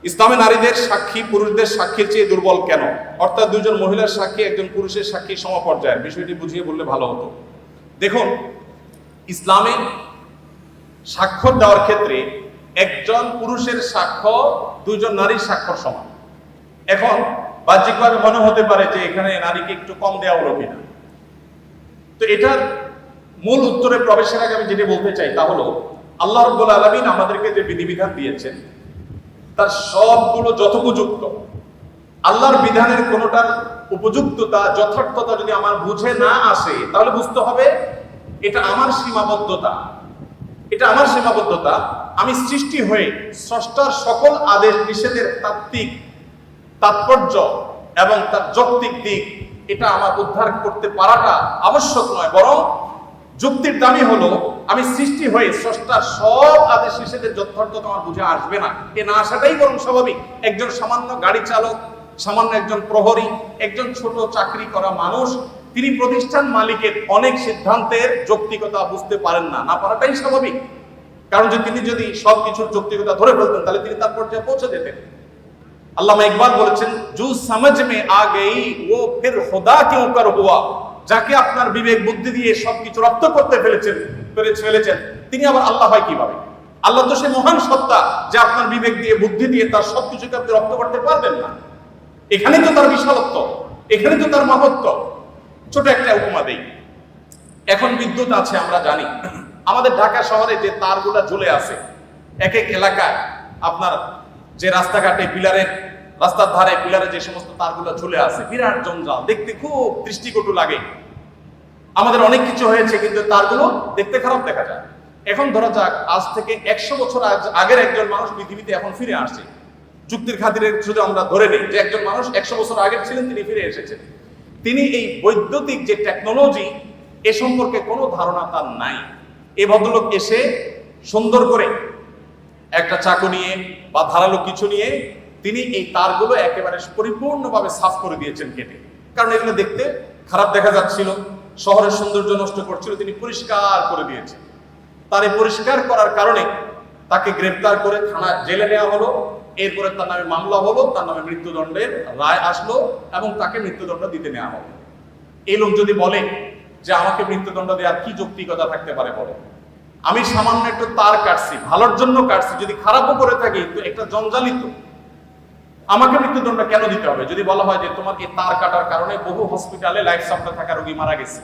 ইসলামে নারীদের সাক্ষী পুরুষদের সাক্ষীর চেয়ে দুর্বল কেন? অর্থাৎ দুজন মহিলার সাক্ষী একজন পুরুষের সাক্ষী সমপর্যায়ের, বিষয়টি বুঝিয়ে বললে ভালো হতো। দেখুন, ইসলামে সাক্ষ্য দেওয়ার ক্ষেত্রে একজন পুরুষের সাক্ষ্য দুজন নারীর সাক্ষ্য সমান। এখন বাহ্যিকভাবে মনে হতে পারে যে এখানে নারীকে একটু কম দেওয়া হলো কিনা। তো এটার মূল উত্তরে প্রবেশের আগে আমি যেটা বলতে চাই তা হলো, আল্লাহ রাব্বুল আলামিন আমাদেরকে যে বিধিবিধান দিয়েছেন তার সবগুলো যথোপযুক্ত। আল্লাহর বিধানের কোনোটার উপযুক্ততা যথার্থতা যদি আমার বুঝে না আসে, তাহলে বুঝতে হবে এটা আমার সীমাবদ্ধতা। এটা আমার সীমাবদ্ধতা। আমি সৃষ্টি হয়ে স্রষ্টার সকল আদেশ নিষেধের তাৎপর্য এবং তার যৌক্তিক দিক এটা আমার উদ্ধার করতে পারাটা আবশ্যক নয়, বরং যুক্তির দামি হলো আমি সৃষ্টি হয়ে স্রষ্টার সব আদেশ নিষেধের যথার্থতা আমার বুঝে আসবে না, এ না আসাটাই বরং স্বাভাবিক। একজন সামান্য গাড়ি চালক, সামান্য একজন প্রহরী, একজন ছোট চাকরি করা মানুষ, তিনি প্রতিষ্ঠান মালিকের অনেক সিদ্ধান্তের যৌক্তিকতা বুঝতে পারেন না, না পারাটাই স্বাভাবিক। কারণ তিনি যদি সবকিছুর যৌক্তিকতা ধরে ফেলতেন তাহলে তিনি তার পর্যায়ে পৌঁছে যেতেন। আল্লামা ইকবাল বলেছেন, জু সমঝ মে আ গই ও ফির খুদা কিউ কর হুয়া। যাকে আপনার বিবেক বুদ্ধি দিয়ে সবকিছু রপ্ত করতে ফেলেছেন তিনি আবার আল্লাহ হয় কিভাবে? আল্লাহ তো সে মহান সত্তা যে আপনার বিবেক দিয়ে বুদ্ধি দিয়ে তার সবকিছুকে আপনি রপ্ত করতে পারবেন না। এখানে তো তার বিশালত্ব, এখানে তো তার মহত্ব। ছোট একটা উপমা দেই। এখন বিদ্যুৎ আছে আমরা জানি, আমাদের ঢাকা শহরে যে তারগুলা ঝুলে আছে এক এক এলাকায়, আপনার যে রাস্তাঘাটে রাস্তার ধারে পিলারে যে সমস্ত তারগুলো ঝুলে আছে, বিরাট জঞ্জাল, দেখতে খুব দৃষ্টিকটু লাগে। আমাদের অনেক কিছু হয়েছে কিন্তু তারগুলো দেখতে খারাপ দেখা যায়। এখন ধরা যাক আজ থেকে 100 বছর আগের একজন মানুষ পৃথিবীতে এখন ফিরে আসছে। যুক্তির খাতিরে শুধু আমরা ধরে নিই যে একজন মানুষ 100 বছর আগের ছিলেন, তিনি ফিরে এসেছেন। তিনি এই বৈদ্যুতিক যে টেকনোলজি এ সম্পর্কে কোনো ধারণা তার নাই। এই ভদ্রলোক এসে সুন্দর করে একটা চাকু নিয়ে বা ধারালো কিছু নিয়ে তিনি এই তারগুলো একেবারে পরিপূর্ণভাবে সাফ করে দিয়েছেন কেটে। কারণ এগুলো দেখতে খারাপ দেখা যাচ্ছিল, শহরের সৌন্দর্য নষ্ট করছিল, তিনি পরিষ্কার করে দিয়েছেন। তার এই পরিষ্কার করার কারণে তাকে গ্রেফতার করে থানা জেলে নেওয়া হলো। এরপরে তার নামে মামলা হলো, তার নামে মৃত্যুদণ্ডের রায় আসলো এবং তাকে মৃত্যুদণ্ড দিতে নেওয়া হলো। এই লোক যদি বলে যে আমাকে মৃত্যুদণ্ড দেওয়ার কি যৌক্তিকতা থাকতে পারে বলে? আমি সামান্য একটু তার কাটছি, ভালোর জন্য কাটছি, যদি খারাপও করে থাকি তো একটা জঞ্জালিত, আমাকে মৃত্যুদণ্ড কেন দিতে হবে? যদি বলা হয় যে তোমার এই তার কাটার কারণে বহু হসপিটালে লাইফ সাপোর্টে থাকা রোগী মারা গেছে,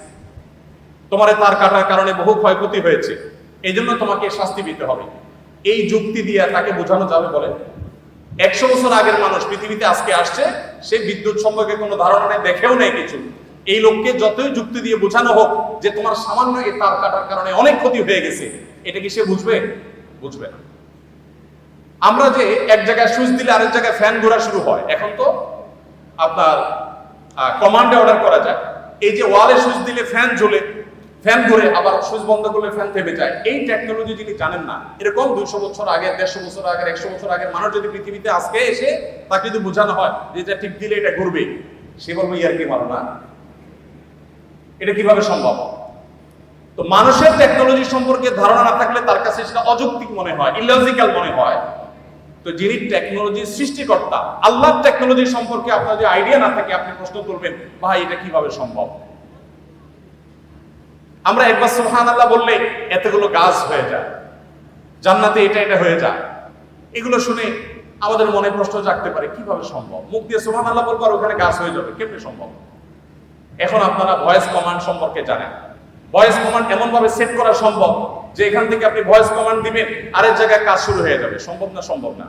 তোমার এই তার কাটার কারণে বহু ক্ষয়ক্ষতি হয়েছে, এই জন্য তোমাকে শাস্তি দিতে হবে, এই যুক্তি দিয়ে তাকে বোঝানো যাবে বলে? 100 বছর আগের মানুষ পৃথিবীতে আজকে আসছে, সে বিদ্যুৎ সম্পর্কে কোনো ধারণা নেই, দেখেও নেই কিছু। এই লোককে যতই যুক্তি দিয়ে বোঝানো হোক যে তোমার সামান্য এই তার কাটার কারণে অনেক ক্ষতি হয়ে গেছে, এটা কি সে বুঝবে? বুঝবে না। আমরা যে এক জায়গায় সুইচ দিলে আরেক জায়গায় ফ্যান ঘোরা শুরু হয়, এখন তো আপনার কমান্ডে অর্ডার করা যায়। এই যে ওয়ালে সুইচ দিলে ফ্যান জ্বলে, ফ্যান ঘুরে, আবার সুইচ বন্ধ করলে ফ্যান থেমে যায়, এই টেকনোলজি যিনি জানেন না, এরকম 200 বছর আগের, 150 বছর আগের, 100 বছর আগের মানুষ যদি পৃথিবীতে আজকে এসে তাকে যদি বোঝানো হয় যে এটা টিপ দিলে এটা ঘুরবে, সে বলবে ইয়ার কি মারো না, এটা কিভাবে সম্ভব? তো মানুষের টেকনোলজি সম্পর্কে ধারণা না থাকলে তার কাছে সেটা অযৌক্তিক মনে হয়, ইলজিক্যাল মনে হয়। তো যিনি টেকনোলজির সৃষ্টিকর্তা, আল্লাহর টেকনোলজি সম্পর্কে আপনার যদি আইডিয়া না থাকে, আপনি প্রশ্ন করবেন ভাই এটা কিভাবে সম্ভব? আমরা একবার সুবহানাল্লাহ বললে এতগুলো গাছ হয়ে যায়, জান্নাতে এটা হয়ে যায়, এগুলো শুনে আমাদের মনে প্রশ্ন জাগতে পারে কিভাবে সম্ভব? মুখ দিয়ে সুবহানাল্লাহ বলবো আর ওখানে গাছ হয়ে যাবে, কেমনে সম্ভব? এখন আপনারা ভয়েস কমান্ড সম্পর্কে জানেন। ভয়েস কমান্ড এমন ভাবে সেট করা সম্ভব যে এখান থেকে আপনি ভয়েস কমান্ড দিবেন, আরেক জায়গায় কাজ শুরু হয়ে যাবে। সম্ভব না? সম্ভব না।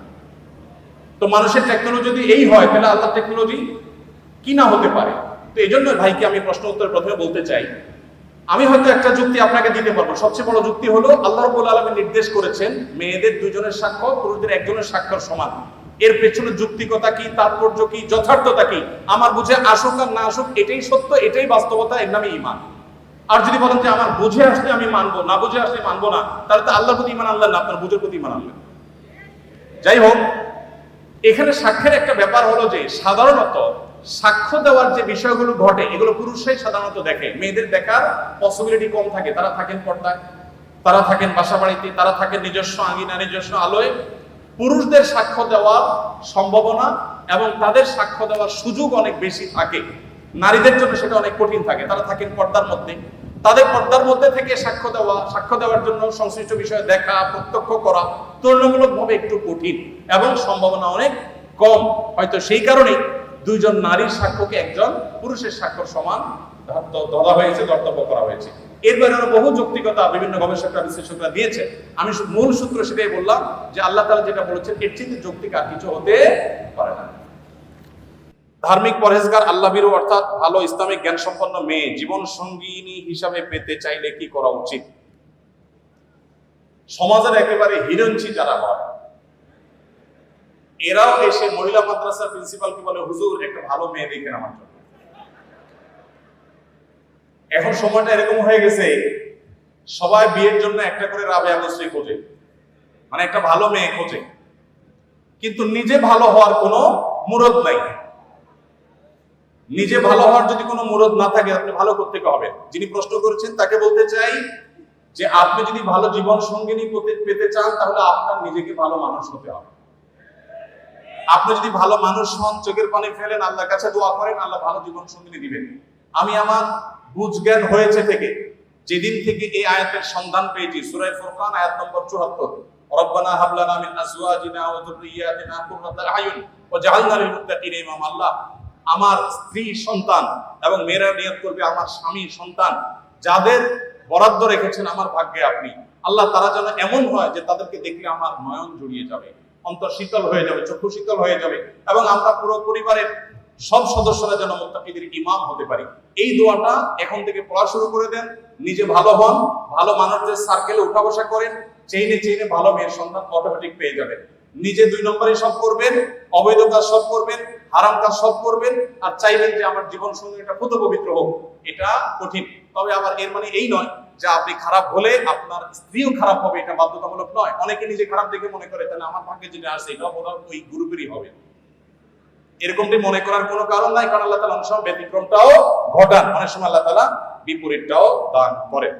তো মানুষের টেকনোলজি যদি এই হয়, তাহলে আল্লাহর টেকনোলজি কি না হতে পারে? তো এই জন্য ভাইকে আমি প্রশ্ন উত্তর প্রথমে বলতে চাই, আমি হয়তো একটা যুক্তি আপনাকে দিতে পারবো। সবচেয়ে বড় যুক্তি হলো আল্লাহ রাব্বুল আলামিন নির্দেশ করেছেন মেয়েদের 2 জনের সাক্ষ্য, পুরুষদের 1 জনের সাক্ষ্যের সমান। এর পেছনে যুক্তিকতা কি, তাৎপর্য কি, যথার্থতা কি, আমার বুঝে আসুক আর না আসুক, এটাই সত্য, এটাই বাস্তবতা, এর নামে ঈমান। আর যদি বলেন যে আমার বুঝে আসলে আমি মানবো, না বুঝে আসলে মানবো না, তাহলে তো আল্লাহর প্রতি ঈমান আনলেন না, আপনার বুঝের প্রতি ঈমান আনলেন। যাই হোক, এখানে সাক্ষ্যের একটা ব্যাপার হলো যে সাধারণত সাক্ষ্য দেওয়ার যে বিষয়গুলো ঘটে এগুলো পুরুষরাই সাধারণত দেখে, মেয়েদের দেখার পসিবিলিটি কম থাকে। তারা থাকেন পর্দায়, তারা থাকেন বাসা বাড়িতে, তারা থাকেন নিজস্ব আঙ্গিনা, নিজস্ব আলোয়, পুরুষদের সাক্ষ্য দেওয়ার সম্ভাবনা এবং তাদের সাক্ষ্য দেওয়ার সুযোগ অনেক বেশি থাকে, নারীদের জন্য সেটা অনেক কঠিন থাকে। তারা থাকেন পর্দার মধ্যে, তাদের পর্দার মধ্যে থেকে সাক্ষ্য দেওয়ার জন্য সংশ্লিষ্ট বিষয়ে দেখা, প্রত্যক্ষ করা তুলনামূলকভাবে একটু কঠিন এবং সম্ভাবনা অনেক কম। হয়তো সেই কারণেই দুইজন নারীর সাক্ষ্যকে একজন পুরুষের সাক্ষ্যর সমান ধরা হয়েছে, কর্তব্য করা হয়েছে। এর বাইরে বহু যৌক্তিকতা বিভিন্ন গবেষকরা বিশ্লেষকরা দিয়েছে। আমি মূল সূত্র সেটাই বললাম যে আল্লাহ তাআলা যেটা বলেছেন এর চেয়ে যৌক্তিক আর কিছু হতে পারে না। ধার্মিক পরহেজগার আল্লাহভীরু অর্থাৎ ভালো ইসলামিক জ্ঞান সম্পন্ন মেয়ে জীবন সঙ্গিনী হিসাবে পেতে চাইলে কি করা উচিত? সমাজের একেবারে হিরঞ্চি যারা হয় এরাও এসে মহিলা মাদ্রাসার প্রিন্সিপালকে বলে, হুজুর একটা ভালো মেয়ে দেখেন আমার জন্য। এখন সময়টা এরকম হয়ে গেছে, সবাই বিয়ের জন্য একটা করে রাবেয়া মুসরি খোঁজে, মানে একটা ভালো মেয়ে খোঁজে, কিন্তু নিজে ভালো হওয়ার কোনো মুরদ নাই। নিজে ভালো হওয়ার যদি কোনো মুরদ না থাকে আপনি ভালো করতে হবে। যিনি প্রশ্ন করেছেন তাকে বলতে চাই যে আপনি যদি ভালো জীবন সঙ্গিনী পেতে চান তাহলে আপনার নিজেকে ভালো মানুষ হতে হবে। আপনি যদি ভালো মানুষ হন, চোখের পানি ফেলেন, আল্লাহর কাছে দোয়া করেন, আল্লাহ ভালো জীবন সঙ্গিনী দিবেন। আমি আমার বুঝ জ্ঞান হয়েছে থেকে যেদিন থেকে এই আয়াতের সন্ধান পেয়েছি, সূরা ফুরকান আয়াত নম্বর ৭৪, রব্বানা হাব লানা মিন আজওয়াজিনা ওয়া যুররিয়াতিনা কুররাতা আয়ুন ওয়াজআলনা লিল মুত্তাকিনা ইমামা। আল্লাহ আমার স্ত্রী সন্তান এবং মেয়েরা নিয়ত করবে আমার স্বামী সন্তান যাদের বরাদ্দ রেখেছেন আমার ভাগ্যে আপনি, আল্লাহ তারা যেন এমন হয় যে তাদেরকে দেখলে আমার নয়ন জুড়িয়ে যাবে, অন্তর শীতল হয়ে যাবে, চক্ষু শীতল হয়ে যাবে, এবং আমরা পুরো পরিবারের সব সদস্যরা যেন মুত্তাকিদের ইমাম হতে পারি। এই দোয়াটা এখন থেকে পড়া শুরু করে দেন। নিজে ভালো হন, ভালো মানুষদের সার্কেলে উঠা বসা করেন, চেইনে চেইনে ভালো মেয়ের সন্তান অটোমেটিক পেয়ে যাবেন। নিজে ২ নম্বরে সব করবেন, অবৈধ কাজ সব করবেন, হারাম কাজ সব করবেন, আর চাইবেন যে আমার জীবন সঙ্গী এটা পুত পবিত্র হোক। এটা কঠিন, তবে আবার এর মানে এই নয় যে আপনি খারাপ হলে আপনার স্ত্রীও খারাপ হবে, এটা বাধ্যতামূলক নয়। অনেকে নিজে খারাপ দেখে মনে করে তাহলে আমার ভাগ্যে যেটা আসছে এটা বোধহয় ওই গ্রুপেরই হবে, এরকমটি মনে করার কোনো কারণ নাই। কারণ আল্লাহ তাআলা অনেক সময় ব্যতিক্রমটাও ঘটান, অনেক সময় আল্লাহ তাআলা বিপরীতটাও দান করেন।